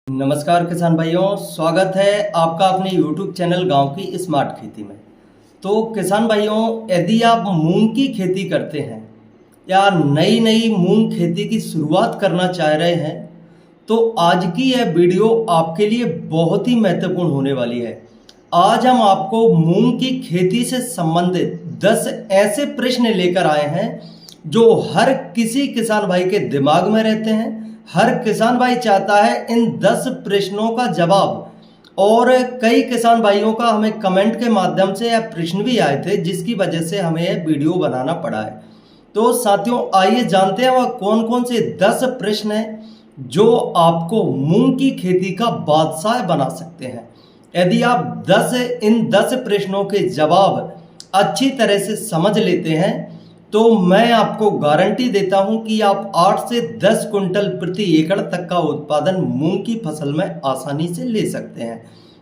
नमस्कार किसान भाइयों, स्वागत है आपका अपने YouTube चैनल गांव की स्मार्ट खेती में। तो किसान भाइयों, यदि आप मूंग की खेती करते हैं या नई मूंग खेती की शुरुआत करना चाह रहे हैं तो आज की यह वीडियो आपके लिए बहुत ही महत्वपूर्ण होने वाली है। आज हम आपको मूंग की खेती से संबंधित 10 ऐसे प्रश्न लेकर आए हैं जो हर किसी किसान भाई के दिमाग में रहते हैं। हर किसान भाई चाहता है इन 10 प्रश्नों का जवाब, और कई किसान भाइयों का हमें कमेंट के माध्यम से यह प्रश्न भी आए थे जिसकी वजह से हमें यह वीडियो बनाना पड़ा है। तो साथियों, आइए जानते हैं वह कौन कौन से 10 प्रश्न हैं जो आपको मूंग की खेती का बादशाह बना सकते हैं। यदि आप इन 10 प्रश्नों के जवाब अच्छी तरह से समझ लेते हैं तो मैं आपको गारंटी देता हूं कि आप 8 से 10 कुंटल प्रति एकड़ तक का उत्पादन मूंग की फसल में आसानी से ले सकते हैं।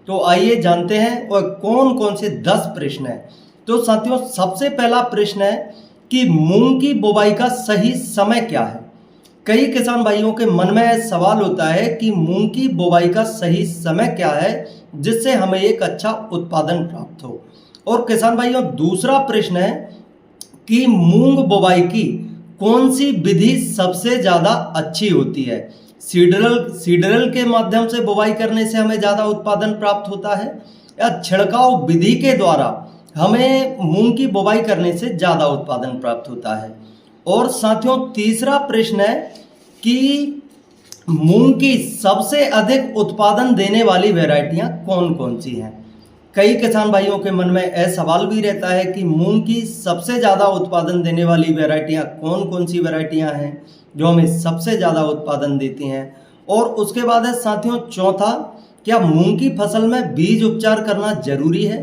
तो आइए जानते हैं वह कौन कौन से 10 प्रश्न हैं। तो साथियों, सबसे पहला प्रश्न है कि मूंग की बुवाई का सही समय क्या है। कई किसान भाइयों के मन में सवाल होता है कि मूंग की बुवाई का सही समय क्या है जिससे हमें एक अच्छा उत्पादन प्राप्त हो। और किसान भाइयों, दूसरा प्रश्न है कि मूंग बुवाई की कौन सी विधि सबसे ज़्यादा अच्छी होती है। सीडरल के माध्यम से बुवाई करने से हमें ज़्यादा उत्पादन प्राप्त होता है या छिड़काव विधि के द्वारा हमें मूंग की बुवाई करने से ज़्यादा उत्पादन प्राप्त होता है। और साथियों, तीसरा प्रश्न है कि मूंग की सबसे अधिक उत्पादन देने वाली वैरायटियां कौन कौन सी हैं। कई किसान भाइयों के मन में यह सवाल भी रहता है कि मूंग की सबसे ज़्यादा उत्पादन देने वाली वैरायटियां कौन कौन सी वैरायटियां हैं जो हमें सबसे ज़्यादा उत्पादन देती हैं। और उसके बाद है साथियों चौथा, क्या मूंग की फसल में बीज उपचार करना जरूरी है।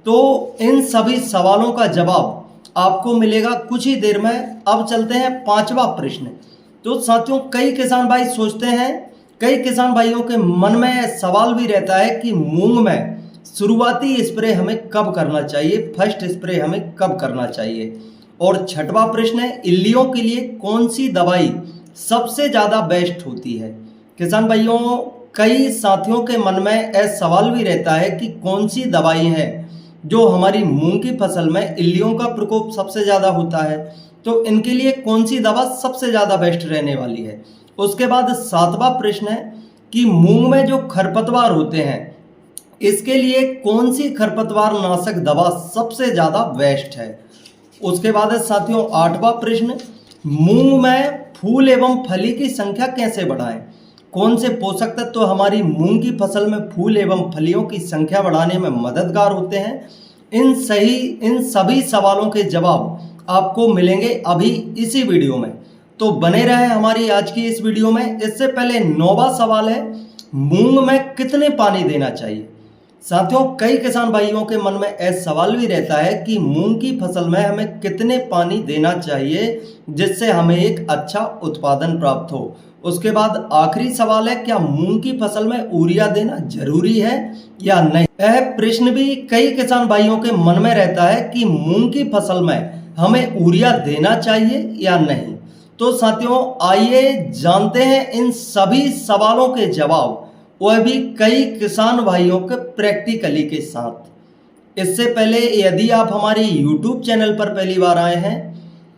तो इन सभी सवालों का जवाब आपको मिलेगा कुछ ही देर में। अब चलते हैं पांचवा प्रश्न। तो साथियों, कई किसान भाई सोचते हैं, कई किसान भाइयों के मन में सवाल भी रहता है कि मूंग में शुरुआती स्प्रे हमें कब करना चाहिए, फर्स्ट स्प्रे हमें कब करना चाहिए। और छठवां प्रश्न है, इल्लियों के लिए कौन सी दवाई सबसे ज़्यादा बेस्ट होती है। किसान भाइयों, कई साथियों के मन में यह सवाल भी रहता है कि कौन सी दवाई है जो हमारी मूंग की फसल में इल्लियों का प्रकोप सबसे ज़्यादा होता है, तो इनके लिए कौन सी दवा सबसे ज़्यादा बेस्ट रहने वाली है। उसके बाद सातवां प्रश्न है कि मूंग में जो खरपतवार होते हैं इसके लिए कौन सी खरपतवार नाशक दवा सबसे ज़्यादा बेस्ट है। उसके बाद है साथियों आठवां प्रश्न, मूंग में फूल एवं फली की संख्या कैसे बढ़ाएं। कौन से पोषक तत्व हमारी मूंग की फसल में फूल एवं फलियों की संख्या बढ़ाने में मददगार होते हैं। इन सभी सवालों के जवाब आपको मिलेंगे अभी इसी वीडियो में, तो बने रहे हमारी आज की इस वीडियो में। इससे पहले 9वां सवाल है, मूंग में कितने पानी देना चाहिए। साथियों, कई किसान भाइयों के मन में ऐसा सवाल भी रहता है कि मूंग की फसल में हमें कितने पानी देना चाहिए जिससे हमें एक अच्छा उत्पादन प्राप्त हो। उसके बाद आखिरी सवाल है, क्या मूंग की फसल में यूरिया देना जरूरी है या नहीं। यह प्रश्न भी कई किसान भाइयों के मन में रहता है कि मूंग की फसल में हमें यूरिया देना चाहिए या नहीं। तो साथियों, आइए जानते हैं इन सभी सवालों के जवाब, वह भी कई किसान भाइयों के प्रैक्टिकली के साथ। इससे पहले यदि आप हमारे YouTube चैनल पर पहली बार आए हैं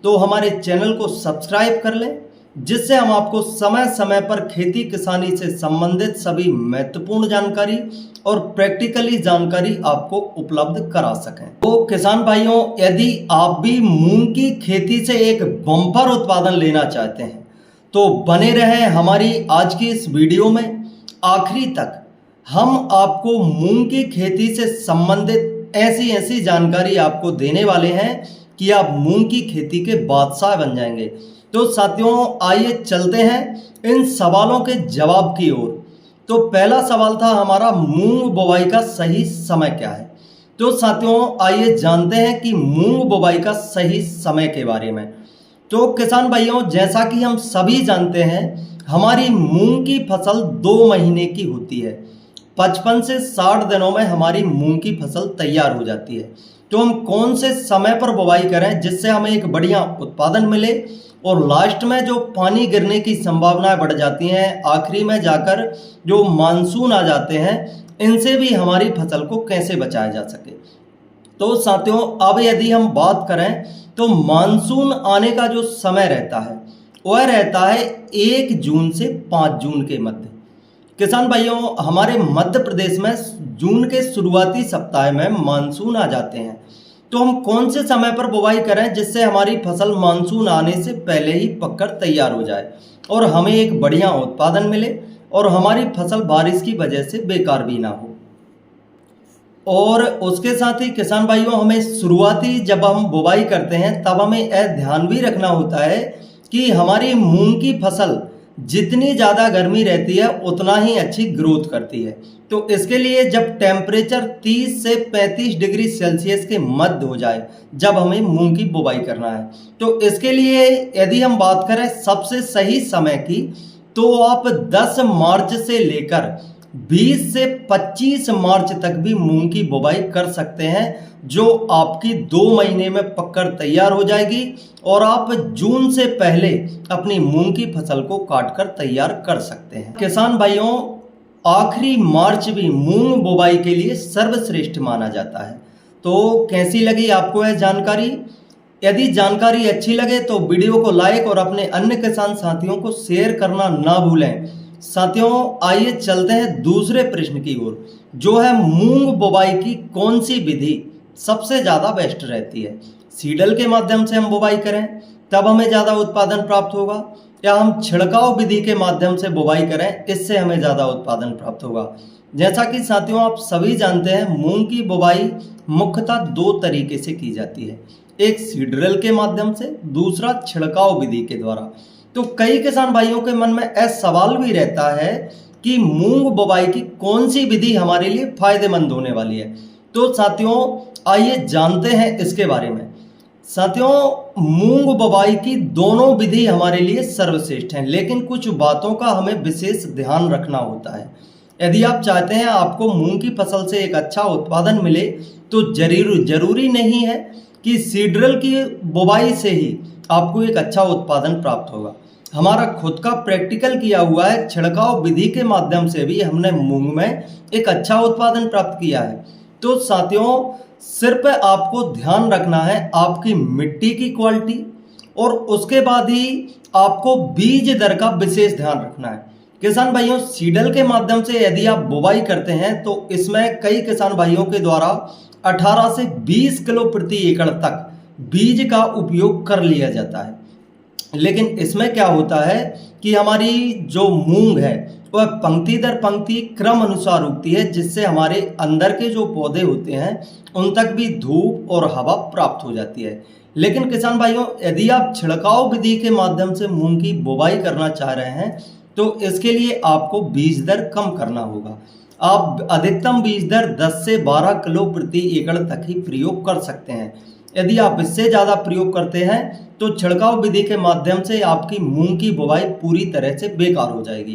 तो हमारे चैनल को सब्सक्राइब कर लें, जिससे हम आपको समय समय पर खेती किसानी से संबंधित सभी महत्वपूर्ण जानकारी और प्रैक्टिकली जानकारी आपको उपलब्ध करा सकें। तो किसान भाइयों, यदि आप भी मूंग की खेती से एक बम्पर उत्पादन लेना चाहते हैं तो बने रहें हमारी आज की इस वीडियो में आखिरी तक। हम आपको मूंग की खेती से संबंधित ऐसी जानकारी आपको देने वाले हैं कि आप मूंग की खेती के बादशाह बन जाएंगे। तो साथियों, आइए चलते हैं इन सवालों के जवाब की ओर। तो पहला सवाल था हमारा, मूंग बुवाई का सही समय क्या है। तो साथियों, आइए जानते हैं कि मूंग बुवाई का सही समय के बारे में। तो किसान भाइयों, जैसा कि हम सभी जानते हैं, हमारी मूंग की फसल 2 महीने की होती है। 55 से 60 दिनों में हमारी मूंग की फसल तैयार हो जाती है। तो हम कौन से समय पर बुवाई करें जिससे हमें एक बढ़िया उत्पादन मिले और लास्ट में जो पानी गिरने की संभावनाएं बढ़ जाती हैं, आखिरी में जाकर जो मानसून आ जाते हैं, इनसे भी हमारी फसल को कैसे बचाया जा सके। तो साथियों, अब यदि हम बात करें तो मानसून आने का जो समय रहता है वह रहता है 1 जून से 5 जून के मध्य। किसान भाइयों, हमारे मध्य प्रदेश में जून के शुरुआती सप्ताह में मानसून आ जाते हैं। तो हम कौन से समय पर बुवाई करें जिससे हमारी फसल मानसून आने से पहले ही पककर तैयार हो जाए और हमें एक बढ़िया उत्पादन मिले और हमारी फसल बारिश की वजह से बेकार भी ना हो। और उसके साथ ही किसान भाइयों, हमें शुरुआती जब हम बुवाई करते हैं तब हमें यह ध्यान भी रखना होता है कि हमारी मूंग की फसल जितनी ज़्यादा गर्मी रहती है उतना ही अच्छी ग्रोथ करती है। तो इसके लिए जब टेम्परेचर 30 से 35 डिग्री सेल्सियस के मध्य हो जाए, जब हमें मूंग की बुवाई करना है, तो इसके लिए यदि हम बात करें सबसे सही समय की, तो आप 10 मार्च से लेकर 20 से 25 मार्च तक भी मूंग की बुवाई कर सकते हैं, जो आपकी 2 महीने में पककर तैयार हो जाएगी और आप जून से पहले अपनी मूंग की फसल को काटकर तैयार कर सकते हैं। किसान भाइयों, आखिरी मार्च भी मूंग बुवाई के लिए सर्वश्रेष्ठ माना जाता है। तो कैसी लगी आपको यह जानकारी? यदि जानकारी अच्छी लगे तो वीडियो को लाइक और अपने अन्य किसान साथियों को शेयर करना ना भूलें। साथियों, आइए चलते हैं दूसरे प्रश्न की ओर, जो है मूंग बुवाई की कौन सी विधि सबसे ज़्यादा बेस्ट रहती है। सीडल के माध्यम से हम बुवाई करें तब हमें ज़्यादा उत्पादन प्राप्त होगा, या हम छिड़काव विधि के माध्यम से बुवाई करें, इससे हमें ज़्यादा उत्पादन प्राप्त होगा। जैसा कि साथियों आप सभी जानते हैं, मूंग की बुवाई मुख्यतः 2 तरीके से की जाती है, एक सीडरल के माध्यम से, दूसरा छिड़काव विधि के द्वारा। तो कई किसान भाइयों के मन में ऐसा सवाल भी रहता है कि मूंग बुवाई की कौन सी विधि हमारे लिए फायदेमंद होने वाली है। तो साथियों, आइए जानते हैं इसके बारे में। साथियों, मूंग बुवाई की दोनों विधि हमारे लिए सर्वश्रेष्ठ हैं, लेकिन कुछ बातों का हमें विशेष ध्यान रखना होता है। यदि आप चाहते हैं आपको मूंग की फसल से एक अच्छा उत्पादन मिले, तो जरूरी नहीं है कि सीडरल की बुवाई से ही आपको एक अच्छा उत्पादन प्राप्त होगा। हमारा खुद का प्रैक्टिकल किया हुआ है, छिड़काव विधि के माध्यम से भी हमने मूंग में एक अच्छा उत्पादन प्राप्त किया है। तो साथियों, सिर्फ आपको ध्यान रखना है आपकी मिट्टी की क्वालिटी, और उसके बाद ही आपको बीज दर का विशेष ध्यान रखना है। किसान भाइयों, सीडल के माध्यम से यदि आप बुवाई करते हैं तो इसमें कई किसान भाइयों के द्वारा 18 से 20 किलो प्रति एकड़ तक बीज का उपयोग कर लिया जाता है। लेकिन इसमें क्या होता है कि हमारी जो मूंग है वह पंक्ति दर पंक्ति क्रम अनुसार उगती है, जिससे हमारे अंदर के जो पौधे होते हैं उन तक भी धूप और हवा प्राप्त हो जाती है। लेकिन किसान भाइयों, यदि आप छिड़काव विधि के माध्यम से मूंग की बुवाई करना चाह रहे हैं तो इसके लिए आपको बीज दर कम करना होगा। आप अधिकतम बीज दर 10 से 12 किलो प्रति एकड़ तक ही प्रयोग कर सकते हैं। यदि आप इससे ज़्यादा प्रयोग करते हैं तो छिड़काव विधि के माध्यम से आपकी मूंग की बुवाई पूरी तरह से बेकार हो जाएगी,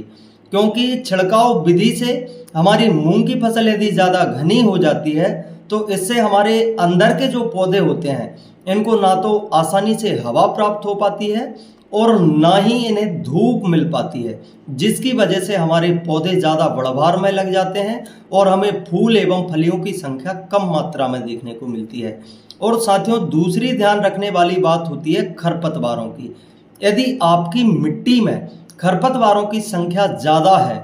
क्योंकि छिड़काव विधि से हमारी मूंग की फसल यदि ज़्यादा घनी हो जाती है तो इससे हमारे अंदर के जो पौधे होते हैं इनको ना तो आसानी से हवा प्राप्त हो पाती है और ना ही इन्हें धूप मिल पाती है, जिसकी वजह से हमारे पौधे ज़्यादा बढ़वार में लग जाते हैं और हमें फूल एवं फलियों की संख्या कम मात्रा में देखने को मिलती है। और साथियों, दूसरी ध्यान रखने वाली बात होती है खरपतवारों की। यदि आपकी मिट्टी में खरपतवारों की संख्या ज़्यादा है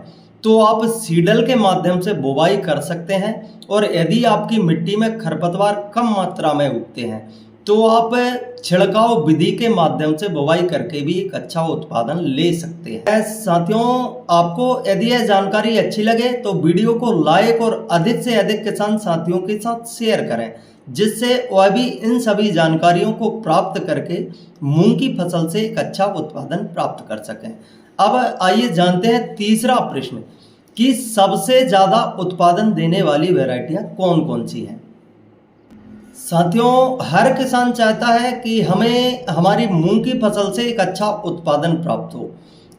तो आप सीडल के माध्यम से बुवाई कर सकते हैं, और यदि आपकी मिट्टी में खरपतवार कम मात्रा में उगते हैं तो आप छिड़काव विधि के माध्यम से बुवाई करके भी एक अच्छा उत्पादन ले सकते हैं। साथियों, आपको यदि यह जानकारी अच्छी लगे तो वीडियो को लाइक और अधिक से अधिक किसान साथियों के साथ शेयर करें, जिससे वह भी इन सभी जानकारियों को प्राप्त करके मूंग की फसल से एक अच्छा उत्पादन प्राप्त कर सकें। अब आइए जानते हैं तीसरा प्रश्न कि सबसे ज़्यादा उत्पादन देने वाली वैरायटियां कौन कौन सी हैं। साथियों, हर किसान चाहता है कि हमें हमारी मूंग की फसल से एक अच्छा उत्पादन प्राप्त हो।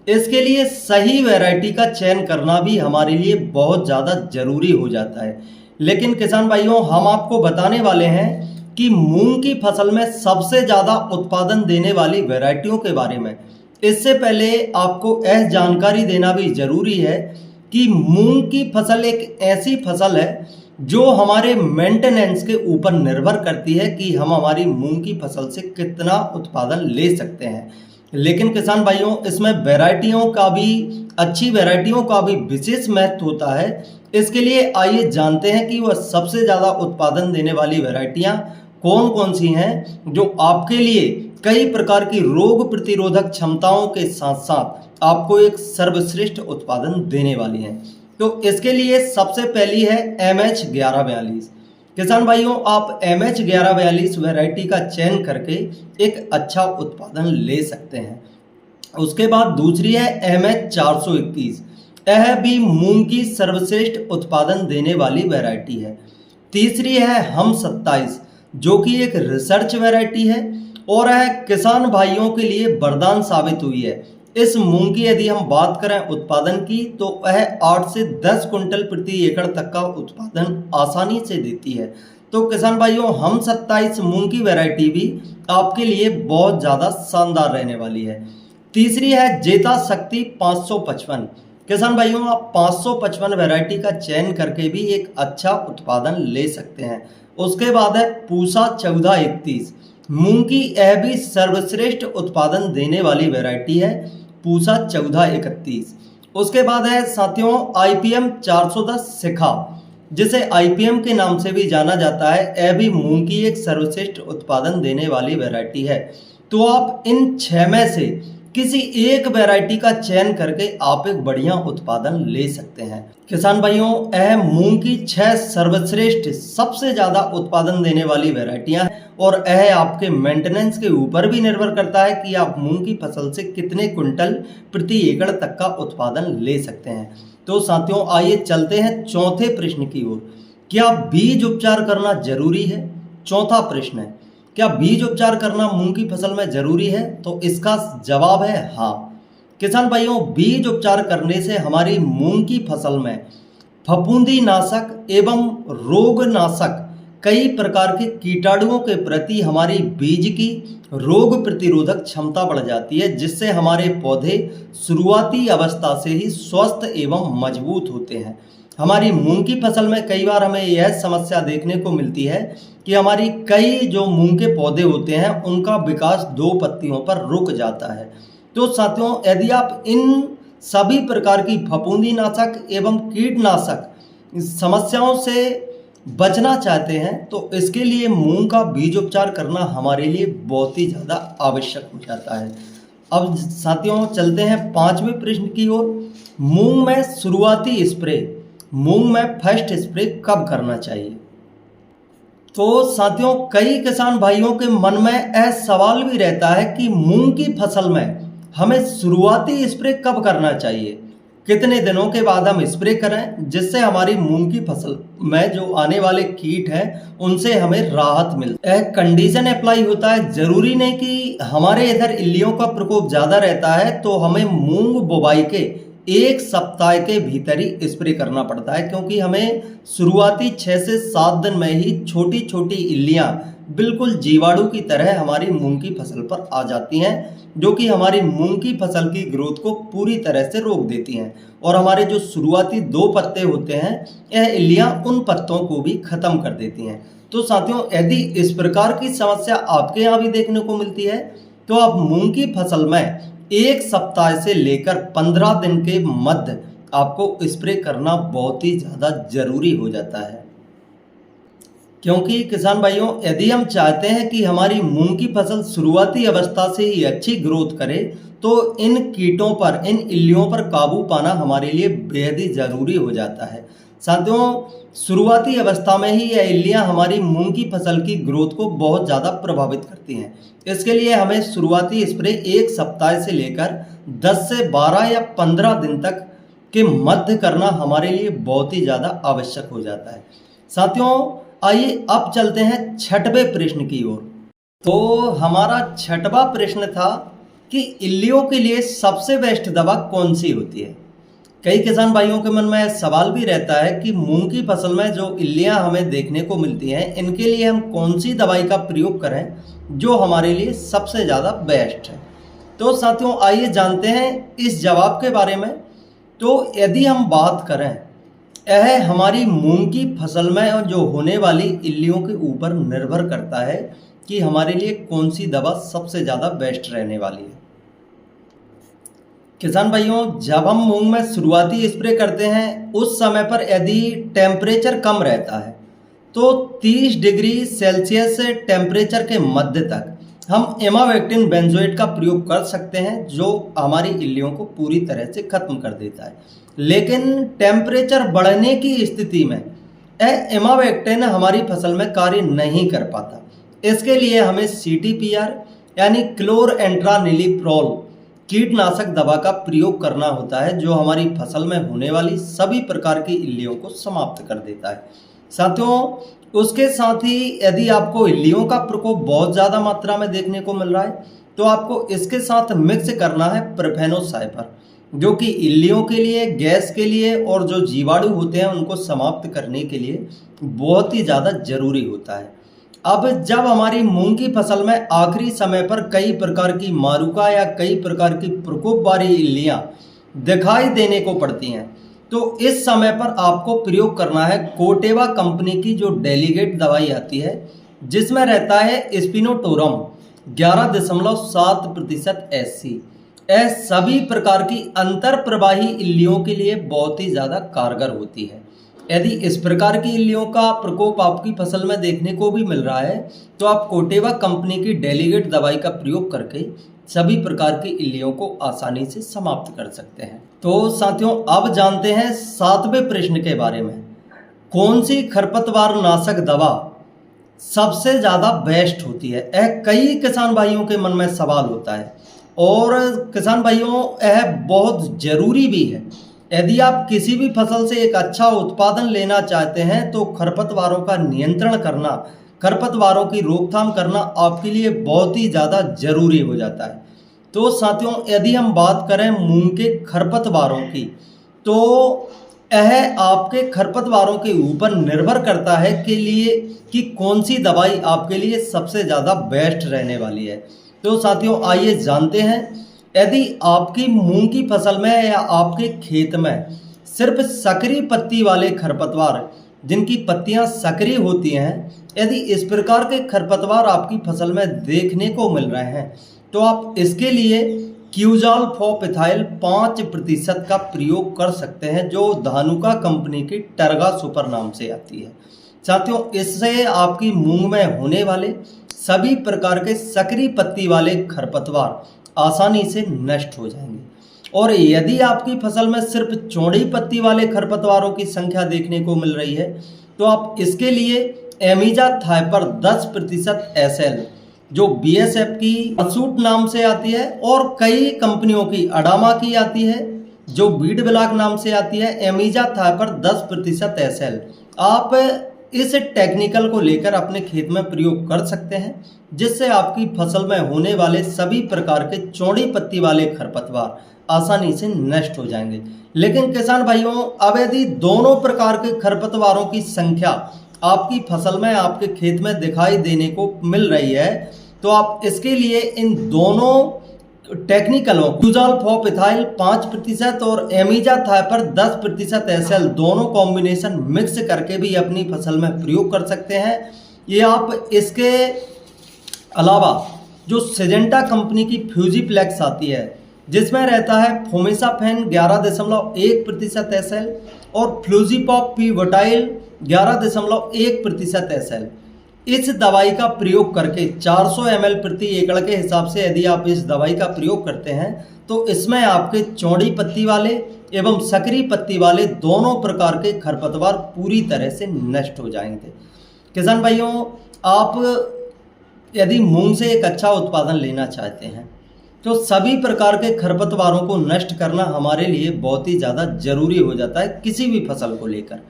इसके लिए सही वैरायटी का चयन करना भी हमारे लिए बहुत ज़्यादा जरूरी हो जाता है। लेकिन किसान भाइयों, हम आपको बताने वाले हैं कि मूंग की फसल में सबसे ज़्यादा उत्पादन देने वाली वैरायटियों के बारे में। इससे पहले आपको यह जानकारी देना भी ज़रूरी है कि मूंग की फसल एक ऐसी फसल है जो हमारे मेंटेनेंस के ऊपर निर्भर करती है कि हम हमारी मूंग की फसल से कितना उत्पादन ले सकते हैं। लेकिन किसान भाइयों, इसमें वैरायटियों का भी, अच्छी वैरायटियों का भी विशेष महत्व होता है। इसके लिए आइए जानते हैं कि वह सबसे ज़्यादा उत्पादन देने वाली वैरायटियाँ कौन कौन सी हैं जो आपके लिए कई प्रकार की रोग प्रतिरोधक क्षमताओं के साथ साथ आपको एक सर्वश्रेष्ठ उत्पादन देने वाली हैं। तो इसके लिए सबसे पहली है MH1142। किसान भाइयों, आप MH1142 वैरायटी का चयन करके एक अच्छा उत्पादन ले सकते हैं। उसके बाद दूसरी है MH421। यह भी मूंग की सर्वश्रेष्ठ उत्पादन देने वाली वैरायटी है। तीसरी है हम27, जो कि एक रिसर्च वैरायटी है और यह किसान भाइयों के लिए वरदान साबित हुई है। इस मूंग की यदि हम बात करें उत्पादन की, तो वह 8 से 10 कुंटल प्रति एकड़ तक का उत्पादन आसानी से देती है। तो किसान भाइयों, हम27 मूंग की वैरायटी भी आपके लिए बहुत ज़्यादा शानदार रहने वाली है। तीसरी है जेता शक्ति 555। किसान भाइयों, आप 555 वैरायटी का चयन करके भी एक अच्छा उत्पादन ले सकते हैं। उसके बाद है पूसा 1431। मूंग की यह भी सर्वश्रेष्ठ उत्पादन देने वाली वैरायटी है, पूसा 1431। उसके बाद है साथियों IPM 410 शिखा, जिसे IPM के नाम से भी जाना जाता है। यह भी मूंग की एक सर्वश्रेष्ठ उत्पादन देने वाली वैरायटी है। तो आप इन 6 में से किसी एक वैरायटी का चयन करके आप एक बढ़िया उत्पादन ले सकते हैं। किसान भाइयों, यह मूंग की 6 सर्वश्रेष्ठ सबसे ज़्यादा उत्पादन देने वाली वैरायटियां हैं और यह आपके मेंटेनेंस के ऊपर भी निर्भर करता है कि आप मूंग की फसल से कितने कुंटल प्रति एकड़ तक का उत्पादन ले सकते हैं। तो साथियों, आइए चलते हैं चौथे प्रश्न की ओर। क्या बीज उपचार करना जरूरी है? चौथा प्रश्न है, क्या बीज उपचार करना मूंग की फसल में जरूरी है? तो इसका जवाब है हाँ। किसान भाइयों, बीज उपचार करने से हमारी मूंग की फसल में फफूंदी नाशक एवं रोग नाशक कई प्रकार के कीटाणुओं के प्रति हमारी बीज की रोग प्रतिरोधक क्षमता बढ़ जाती है, जिससे हमारे पौधे शुरुआती अवस्था से ही स्वस्थ एवं मजबूत होते हैं। हमारी मूंग की फसल में कई बार हमें यह समस्या देखने को मिलती है कि हमारी कई जो मूंग के पौधे होते हैं उनका विकास 2 पत्तियों पर रुक जाता है। तो साथियों, यदि आप इन सभी प्रकार की फफूंदीनाशक एवं कीटनाशक समस्याओं से बचना चाहते हैं, तो इसके लिए मूंग का बीज उपचार करना हमारे लिए बहुत ही ज़्यादा आवश्यक हो जाता है। अब साथियों, चलते हैं 5वें प्रश्न की ओर। मूंग में शुरुआती स्प्रे, मूंग में फर्स्ट स्प्रे कब करना चाहिए? तो साथियों, कई किसान भाइयों के मन में यह सवाल भी रहता है कि मूंग की फसल में हमें शुरुआती स्प्रे कब करना चाहिए, कितने दिनों के बाद हम स्प्रे करें जिससे हमारी मूंग की फसल में जो आने वाले कीट हैं उनसे हमें राहत मिले। एक कंडीशन अप्लाई होता है, जरूरी नहीं कि हमारे इधर इल्लियों का प्रकोप ज़्यादा रहता है तो हमें मूंग बुवाई के 1 सप्ताह के भीतर ही स्प्रे करना पड़ता है, क्योंकि हमें शुरुआती 6 से 7 दिन में ही छोटी छोटी इल्लियां बिल्कुल जीवाणु की तरह हमारी मूंग की फसल पर आ जाती हैं, जो कि हमारी मूंग की फसल की ग्रोथ को पूरी तरह से रोक देती हैं और हमारे जो शुरुआती 2 पत्ते होते हैं, यह इल्लियां उन पत्तों को भी खत्म कर देती हैं। तो साथियों, यदि इस प्रकार की समस्या आपके यहाँ भी देखने को मिलती है, तो आप मूंग की फसल में 1 सप्ताह से लेकर 15 दिन के मध्य आपको स्प्रे करना बहुत ही ज़्यादा जरूरी हो जाता है। क्योंकि किसान भाइयों, यदि हम चाहते हैं कि हमारी मूंग की फसल शुरुआती अवस्था से ही अच्छी ग्रोथ करे, तो इन कीटों पर, इन इल्लियों पर काबू पाना हमारे लिए बेहद ही ज़रूरी हो जाता है। साथियों, शुरुआती अवस्था में ही यह इल्लियां हमारी मूंग की फसल की ग्रोथ को बहुत ज़्यादा प्रभावित करती हैं। इसके लिए हमें शुरुआती स्प्रे 1 सप्ताह से लेकर 10 से 12 या 15 दिन तक के मध्य करना हमारे लिए बहुत ही ज़्यादा आवश्यक हो जाता है। साथियों, आइए अब चलते हैं 6वें प्रश्न की ओर। तो हमारा 6वां प्रश्न था कि इल्लियों के लिए सबसे बेस्ट दवा कौन सी होती है? कई किसान भाइयों के मन में सवाल भी रहता है कि मूंग की फसल में जो इल्लियां हमें देखने को मिलती हैं, इनके लिए हम कौन सी दवाई का प्रयोग करें जो हमारे लिए सबसे ज़्यादा बेस्ट है। तो साथियों, आइए जानते हैं इस जवाब के बारे में। तो यदि हम बात करें, यह हमारी मूंग की फसल में जो होने वाली इल्लियों के ऊपर निर्भर करता है कि हमारे लिए कौन सी दवा सबसे ज़्यादा बेस्ट रहने वाली है। किसान भाइयों, जब हम मूंग में शुरुआती स्प्रे करते हैं, उस समय पर यदि टेम्परेचर कम रहता है तो 30 डिग्री सेल्सियस टेम्परेचर के मध्य तक हम इमावेक्टिन बेंजोएट का प्रयोग कर सकते हैं, जो हमारी इल्लियों को पूरी तरह से खत्म कर देता है। लेकिन टेम्परेचर बढ़ने की स्थिति में यह इमावेक्टिन हमारी फसल में कार्य नहीं कर पाता। इसके लिए हमें CTPR यानी क्लोरएंट्रानिलीप्रोल कीटनाशक दवा का प्रयोग करना होता है, जो हमारी फसल में होने वाली सभी प्रकार की इल्लियों को समाप्त कर देता है। साथियों, उसके साथ ही यदि आपको इल्लियों का प्रकोप बहुत ज़्यादा मात्रा में देखने को मिल रहा है तो आपको इसके साथ मिक्स करना है प्रोफेनोसाइपर, जो कि इल्लियों के लिए, गैस के लिए और जो जीवाणु होते हैं उनको समाप्त करने के लिए बहुत ही ज़्यादा जरूरी होता है। अब जब हमारी मूंग की फसल में आखिरी समय पर कई प्रकार की मारुका या कई प्रकार की प्रकोप वाली इल्लियां दिखाई देने को पड़ती हैं, तो इस समय पर आपको प्रयोग करना है कोटेवा कंपनी की जो डेलीगेट दवाई आती है, जिसमें रहता है स्पिनोटोरम 11.7% SC। यह सभी प्रकार की अंतर प्रवाही इल्लियों के लिए बहुत ही ज़्यादा कारगर होती है। यदि इस प्रकार की इल्लियों का प्रकोप आपकी फसल में देखने को भी मिल रहा है तो आप कोटेवा कंपनी की डेलीगेट दवाई का प्रयोग करके सभी प्रकार की इल्लियों को आसानी से समाप्त कर सकते हैं। तो साथियों, अब जानते हैं 7वें प्रश्न के बारे में। कौन सी खरपतवार नाशक दवा सबसे ज़्यादा बेस्ट होती है? यह कई किसान भाइयों के मन में सवाल होता है और किसान भाइयों, यह बहुत ज़रूरी भी है। यदि आप किसी भी फसल से एक अच्छा उत्पादन लेना चाहते हैं तो खरपतवारों का नियंत्रण करना, खरपतवारों की रोकथाम करना आपके लिए बहुत ही ज़्यादा जरूरी हो जाता है। तो साथियों, यदि हम बात करें मूंग के खरपतवारों की, तो यह आपके खरपतवारों के ऊपर निर्भर करता है के लिए कि कौन सी दवाई आपके लिए सबसे ज़्यादा बेस्ट रहने वाली है। तो साथियों, आइए जानते हैं। यदि आपकी मूंग की फसल में या आपके खेत में सिर्फ सकरी पत्ती वाले खरपतवार, जिनकी पत्तियां सकरी होती हैं, यदि इस प्रकार के खरपतवार आपकी फसल में देखने को मिल रहे हैं तो आप इसके लिए क्यूजाल फोपिथाइल 5% का प्रयोग कर सकते हैं, जो धानुका कंपनी की टर्गा सुपर नाम से आती है। साथियों, इससे आपकी मूंग में होने वाले सभी प्रकार के सकरी पत्ती वाले खरपतवार आसानी से नष्ट हो जाएंगे। और यदि आपकी फसल में सिर्फ चौड़ी पत्ती वाले खरपतवारों की संख्या देखने को मिल रही है तो आप इसके लिए एमिजाथाइपर 10% SL, जो BSF की असूट नाम से आती है, और कई कंपनियों की अडामा की आती है जो बीड ब्लॉक नाम से आती है, एमिजाथाइपर 10% SL, आप इस टेक्निकल को लेकर अपने खेत में प्रयोग कर सकते हैं, जिससे आपकी फसल में होने वाले सभी प्रकार के चौड़ी पत्ती वाले खरपतवार आसानी से नष्ट हो जाएंगे। लेकिन किसान भाइयों, अब यदि दोनों प्रकार के खरपतवारों की संख्या आपकी फसल में, आपके खेत में दिखाई देने को मिल रही है तो आप इसके लिए इन दोनों टेक्निकलों क्यूजाल फोपिथाइल 5% और एमिजाथाइपर 10% SL दोनों कॉम्बिनेशन मिक्स करके भी अपनी फसल में प्रयोग कर सकते हैं। ये आप इसके अलावा जो सिजेंटा कंपनी की फ्यूजीप्लेक्स आती है, जिसमें रहता है फोमेसाफेन 11.1% SL और फ्लूजीपॉप पिवटाइल 11.1% SL, इस दवाई का प्रयोग करके 400 ml प्रति एकड़ के हिसाब से यदि आप इस दवाई का प्रयोग करते हैं तो इसमें आपके चौड़ी पत्ती वाले एवं सकरी पत्ती वाले दोनों प्रकार के खरपतवार पूरी तरह से नष्ट हो जाएंगे। किसान भाइयों, आप यदि मूंग से एक अच्छा उत्पादन लेना चाहते हैं तो सभी प्रकार के खरपतवारों को नष्ट करना हमारे लिए बहुत ही ज़्यादा जरूरी हो जाता है किसी भी फसल को लेकर।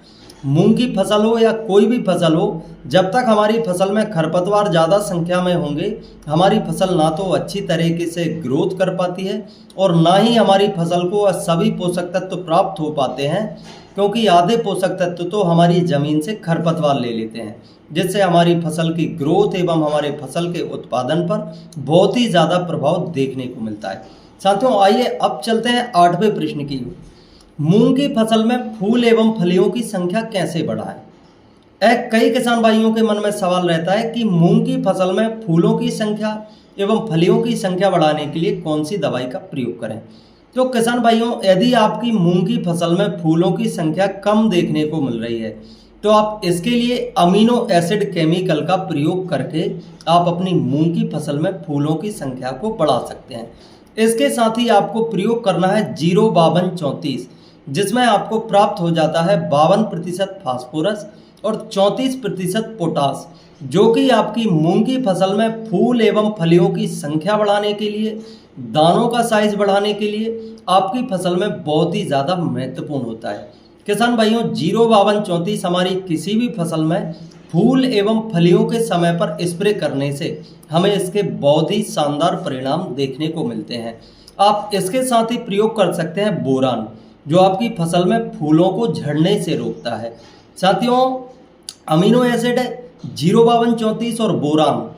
मूंग की फसल हो या कोई भी फसल हो, जब तक हमारी फसल में खरपतवार ज़्यादा संख्या में होंगे, हमारी फसल ना तो अच्छी तरीके से ग्रोथ कर पाती है और ना ही हमारी फसल को सभी पोषक तत्व प्राप्त हो पाते हैं, क्योंकि आधे पोषक तत्व तो हमारी ज़मीन से खरपतवार ले लेते हैं, जिससे हमारी फसल की ग्रोथ एवं हमारे फसल के उत्पादन पर बहुत ही ज़्यादा प्रभाव देखने को मिलता है। साथियों, आइए अब चलते हैं 8वें प्रश्न की ओर। मूंग की फसल में फूल एवं फलियों की संख्या कैसे बढ़ाएं? कई किसान भाइयों के मन में सवाल रहता है कि मूंग की फसल में फूलों की संख्या एवं फलियों की संख्या बढ़ाने के लिए कौन सी दवाई का प्रयोग करें। तो किसान भाइयों, यदि आपकी मूंग की फसल में फूलों की संख्या कम देखने को मिल रही है, तो आप इसके लिए अमीनो एसिड केमिकल का प्रयोग करके आप अपनी मूंग की फसल में फूलों की संख्या को बढ़ा सकते हैं। इसके साथ ही आपको प्रयोग करना है 05234, जिसमें आपको प्राप्त हो जाता है 52% फास्फोरस और 34% पोटास, जो कि आपकी मूंग की फसल में फूल एवं फलियों की संख्या बढ़ाने के लिए, दानों का साइज बढ़ाने के लिए आपकी फसल में बहुत ही ज़्यादा महत्वपूर्ण होता है। किसान भाइयों, 05234 हमारी किसी भी फसल में फूल एवं फलियों के समय पर स्प्रे करने से हमें इसके बहुत ही शानदार परिणाम देखने को मिलते हैं। आप इसके साथ ही प्रयोग कर सकते हैं बोरान, जो आपकी फसल में फूलों को झड़ने से रोकता है। साथियों, अमीनो एसिड 05234 और बोरान,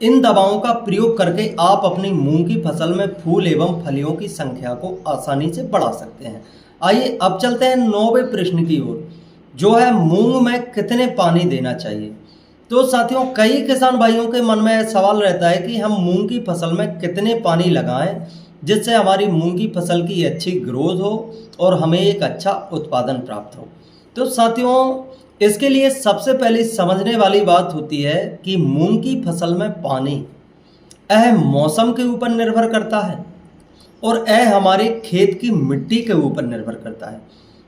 इन दवाओं का प्रयोग करके आप अपनी मूंग की फसल में फूल एवं फलियों की संख्या को आसानी से बढ़ा सकते हैं। आइए अब चलते हैं 9वें प्रश्न की ओर, जो है मूंग में कितने पानी देना चाहिए। तो साथियों, कई किसान भाइयों के मन में सवाल रहता है कि हम मूंग की फसल में कितने पानी लगाएं जिससे हमारी मूंग की फसल की अच्छी ग्रोथ हो और हमें एक अच्छा उत्पादन प्राप्त हो। तो साथियों, इसके लिए सबसे पहले समझने वाली बात होती है कि मूंग की फसल में पानी मौसम के ऊपर निर्भर करता है और हमारे खेत की मिट्टी के ऊपर निर्भर करता है।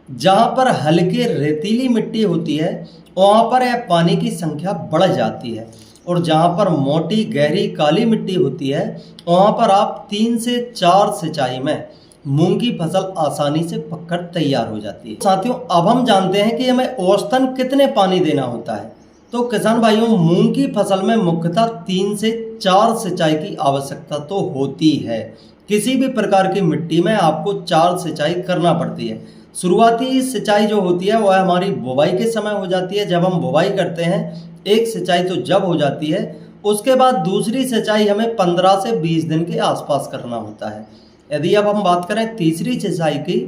जहाँ पर हल्की रेतीली मिट्टी होती है वहाँ पर पानी की संख्या बढ़ जाती है, और जहाँ पर मोटी गहरी काली मिट्टी होती है वहाँ पर आप 3 से 4 सिंचाई में मूंग की फसल आसानी से पककर तैयार हो जाती है। साथियों, अब हम जानते हैं कि हमें औसतन कितने पानी देना होता है। तो किसान भाइयों, मूंग की फसल में मुख्यतः 3 से 4 सिंचाई की आवश्यकता तो होती है। किसी भी प्रकार की मिट्टी में आपको 4 सिंचाई करना पड़ती है। शुरुआती सिंचाई जो होती है वह हमारी बुवाई के समय हो जाती है। जब हम बुवाई करते हैं, एक सिंचाई तो जब हो जाती है, उसके बाद दूसरी सिंचाई हमें 15 से 20 दिन के आसपास करना होता है। यदि अब हम बात करें तीसरी सिंचाई की,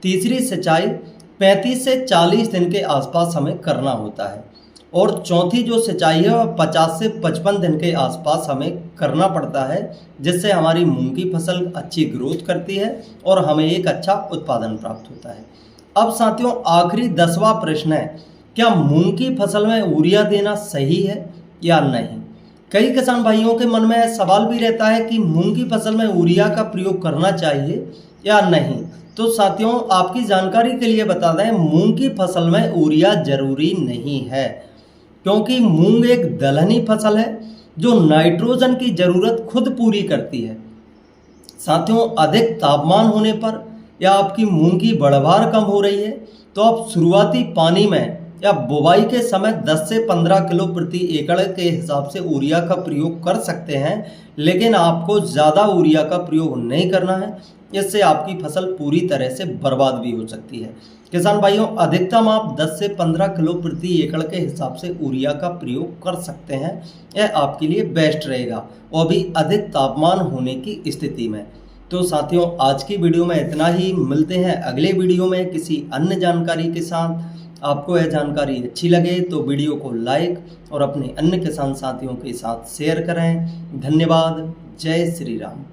तीसरी सिंचाई 35 से 40 दिन के आसपास हमें करना होता है, और चौथी जो सिंचाई है वह 50 से 55 दिन के आसपास हमें करना पड़ता है, जिससे हमारी मूंग की फसल अच्छी ग्रोथ करती है और हमें एक अच्छा उत्पादन प्राप्त होता है। अब साथियों, आखिरी 10वां प्रश्न है, क्या मूंग की फसल में यूरिया देना सही है या नहीं। कई किसान भाइयों के मन में सवाल भी रहता है कि मूंग की फसल में यूरिया का प्रयोग करना चाहिए या नहीं। तो साथियों, आपकी जानकारी के लिए बता दें, मूंग की फसल में यूरिया जरूरी नहीं है, क्योंकि मूंग एक दलहनी फसल है जो नाइट्रोजन की जरूरत खुद पूरी करती है। साथियों, अधिक तापमान होने पर या आपकी मूंग की बढ़वार कम हो रही है तो आप शुरुआती पानी में या बुवाई के समय 10 से 15 किलो प्रति एकड़ के हिसाब से यूरिया का प्रयोग कर सकते हैं, लेकिन आपको ज़्यादा यूरिया का प्रयोग नहीं करना है। इससे आपकी फसल पूरी तरह से बर्बाद भी हो सकती है। किसान भाइयों, अधिकतम आप 10 से 15 किलो प्रति एकड़ के हिसाब से यूरिया का प्रयोग कर सकते हैं। यह आपके लिए बेस्ट रहेगा, और भी अधिक तापमान होने की स्थिति में। तो साथियों, आज की वीडियो में इतना ही। मिलते हैं अगले वीडियो में किसी अन्य जानकारी के साथ। आपको यह जानकारी अच्छी लगे तो वीडियो को लाइक और अपने अन्य किसान साथियों के साथ शेयर करें। धन्यवाद। जय श्री राम।